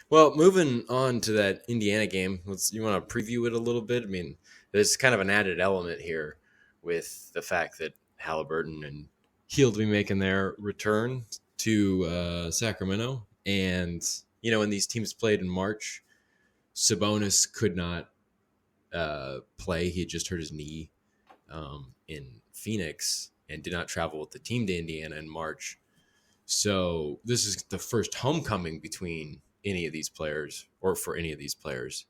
Well, moving on to that Indiana game, you want to preview it a little bit? I mean, there's kind of an added element here with the fact that Halliburton and Heald will be making their return to Sacramento, and when these teams played in March, Sabonis could not play. He had just hurt his knee in Phoenix and did not travel with the team to Indiana in March. So this is the first homecoming between any of these players or for any of these players.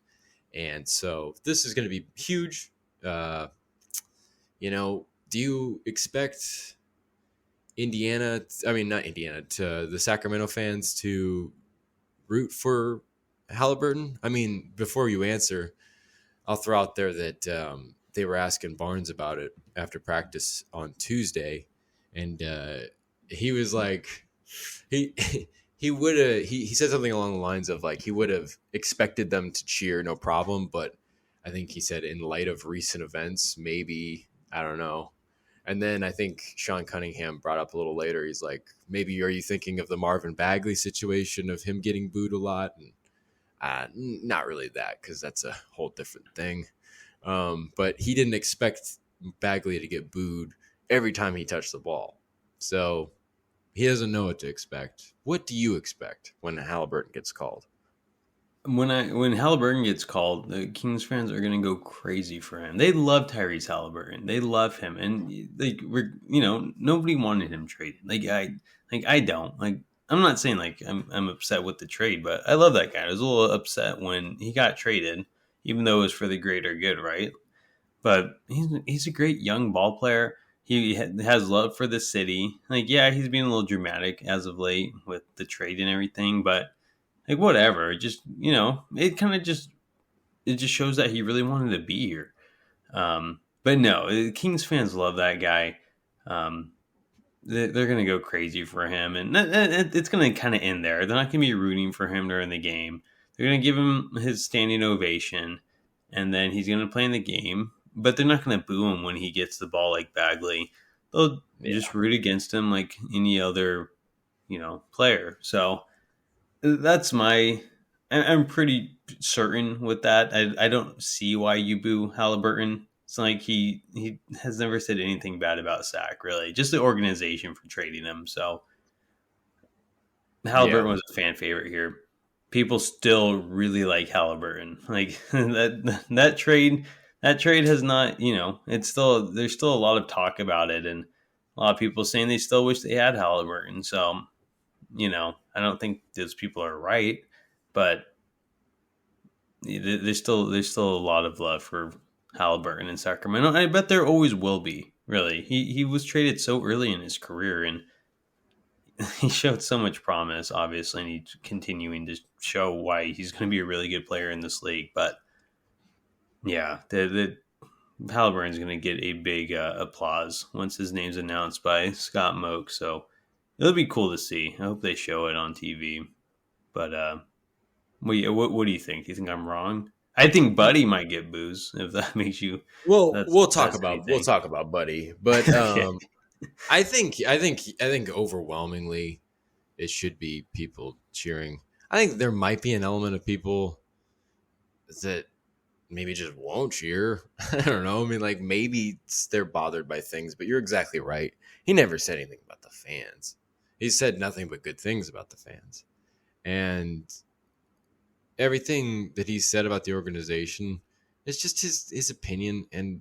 And so this is going to be huge. Uh, do you expect Indiana, I mean, not Indiana, to the Sacramento fans to root for Halliburton? I mean, before you answer, I'll throw out there that they were asking Barnes about it after practice on Tuesday. And he was like, he he would have he said something along the lines of like he would have expected them to cheer no problem, but I think he said in light of recent events, maybe, I don't know. And then I think Sean Cunningham brought up a little later, he's like, maybe are you thinking of the Marvin Bagley situation of him getting booed a lot? And not really that, because that's a whole different thing. But he didn't expect Bagley to get booed every time he touched the ball. So he doesn't know what to expect. What do you expect when Halliburton gets called? When Halliburton gets called, the Kings fans are gonna go crazy for him. They love Tyrese Haliburton. They love him, and nobody wanted him traded. I don't like. I'm not saying like I'm upset with the trade, but I love that guy. I was a little upset when he got traded, even though it was for the greater good, right? But he's a great young ball player. He has love for the city. Like, yeah, he's being a little dramatic as of late with the trade and everything, but like whatever. Just it kind of just shows that he really wanted to be here. But no, Kings fans love that guy. Um, they're going to go crazy for him, and it's going to kind of end there. They're not going to be rooting for him during the game. They're going to give him his standing ovation, and then he's going to play in the game. But they're not going to boo him when he gets the ball like Bagley. They'll Yeah. just root against him like any other, player. So that's my. I'm pretty certain with that. I don't see why you boo Halliburton. It's like he has never said anything bad about Sack, really. Just the organization for trading him. So Yeah. Halliburton was a fan favorite here. People still really like Halliburton. Like that trade has not, it's still there's still a lot of talk about it, and a lot of people saying they still wish they had Halliburton. So I don't think those people are right, but there's still a lot of love for Halliburton in Sacramento. I bet there always will be. Really, he was traded so early in his career, and he showed so much promise. Obviously, and he's continuing to show why he's going to be a really good player in this league. But yeah, the Halliburton's going to get a big applause once his name's announced by Scott Moak. So it'll be cool to see. I hope they show it on TV. But what do you think? Do you think I'm wrong? I think Buddy might get booze if that makes you. Well, That's we'll talk says about anything. Buddy, but Okay. I think overwhelmingly it should be people cheering. I think there might be an element of people that maybe just won't cheer. I don't know. I mean, like maybe they're bothered by things, but you're exactly right. He never said anything about the fans. He said nothing but good things about the fans, and everything that he said about the organization is just his opinion. And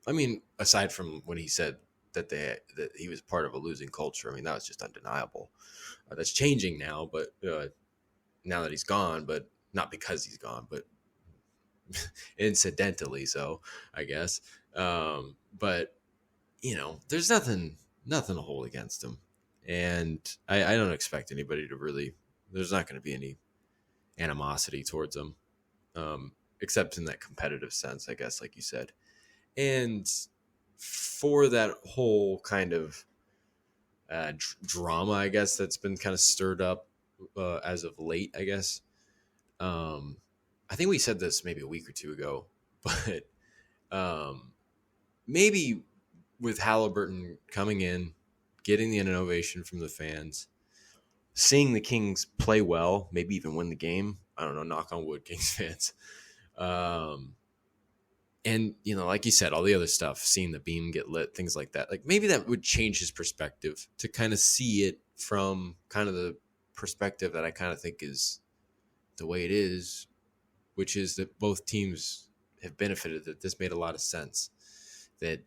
I mean, aside from when he said that he was part of a losing culture, I mean that was just undeniable. That's changing now, but now that he's gone, but not because he's gone, but incidentally, so I guess. But there's nothing to hold against him, and I don't expect anybody to really. There's not going to be any animosity towards him, except in that competitive sense, I guess, like you said. And for that whole kind of drama, I guess, that's been kind of stirred up as of late, I guess. Um, I think we said this maybe a week or two ago, but um, maybe with Halliburton coming in, getting the innovation from the fans, seeing the Kings play well, maybe even win the game. I don't know, knock on wood, Kings fans. Um, and like you said, all the other stuff, seeing the beam get lit, things like that. Like maybe that would change his perspective to kind of see it from kind of the perspective that I kind of think is the way it is, which is that both teams have benefited. That this made a lot of sense. That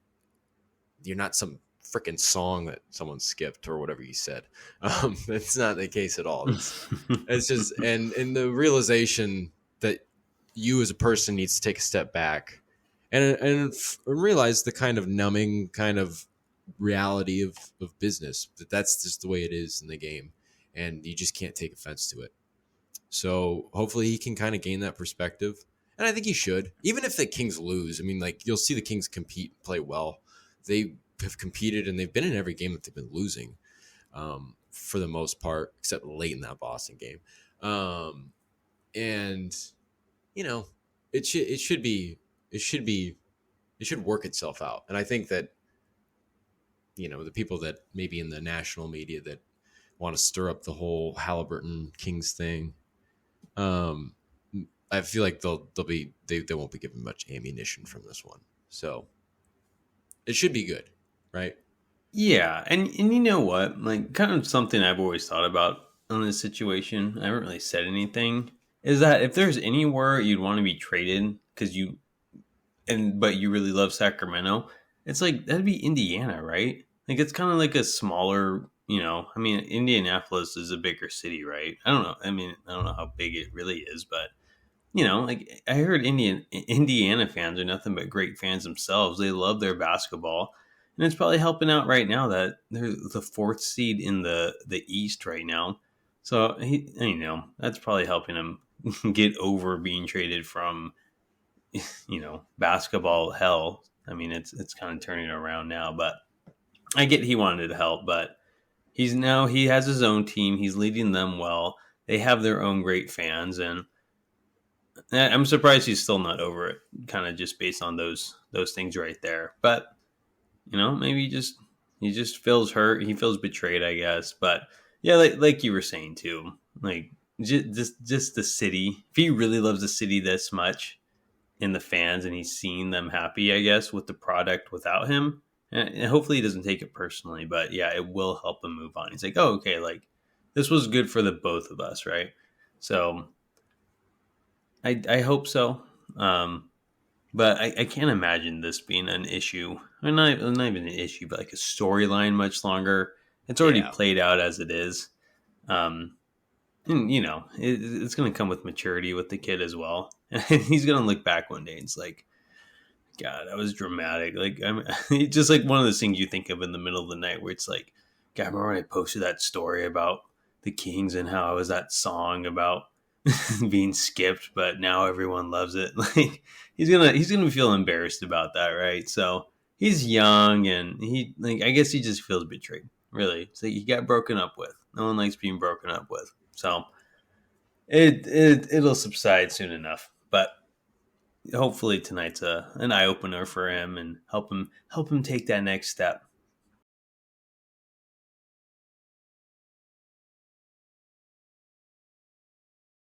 you're not some freaking song that someone skipped or whatever you said. That's not the case at all. It's just and the realization that you as a person needs to take a step back and realize the kind of numbing kind of reality of business, that's just the way it is in the game, and you just can't take offense to it. So hopefully he can kind of gain that perspective, and I think he should. Even if the Kings lose, I mean, like you'll see the Kings compete, play well. They have competed and they've been in every game that they've been losing, for the most part, except late in that Boston game. And it should work itself out. And I think that the people that maybe in the national media that want to stir up the whole Haliburton Kings thing, I feel like they won't be given much ammunition from this one. So it should be good, right? Yeah, and you know what? Like, kind of something I've always thought about on this situation. I haven't really said anything. Is that if there's anywhere you'd want to be traded because but you really love Sacramento, it's like that'd be Indiana, right? Like, it's kind of like a smaller. I mean, Indianapolis is a bigger city, right? I don't know. I mean, I don't know how big it really is, but like I heard Indiana fans are nothing but great fans themselves. They love their basketball. And it's probably helping out right now that they're the fourth seed in the East right now. So that's probably helping him get over being traded from basketball hell. I mean, it's kind of turning around now, but I get he wanted to help, but he has his own team. He's leading them well. They have their own great fans, and I'm surprised he's still not over it. Kind of just based on those things right there, but. Maybe he just feels hurt. He feels betrayed, I guess. But yeah, like you were saying too, like just the city. If he really loves the city this much and the fans, and he's seeing them happy, I guess, with the product without him, and hopefully he doesn't take it personally. But yeah, it will help him move on. He's like, oh, okay, like this was good for the both of us, right? So I hope so. But I can't imagine this being an issue. Or not even an issue, but like a storyline much longer. It's already played out as it is. And, it's going to come with maturity with the kid as well. And he's going to look back one day and it's like, God, that was dramatic. Like, it's just like one of those things you think of in the middle of the night where it's like, God, remember when I posted that story about the Kings and how it was that song about being skipped, but now everyone loves it. Like he's gonna feel embarrassed about that, right? So he's young and I guess he just feels betrayed. Really, so he got broken up with. No one likes being broken up with. So it'll subside soon enough. But hopefully tonight's an eye opener for him and help him take that next step.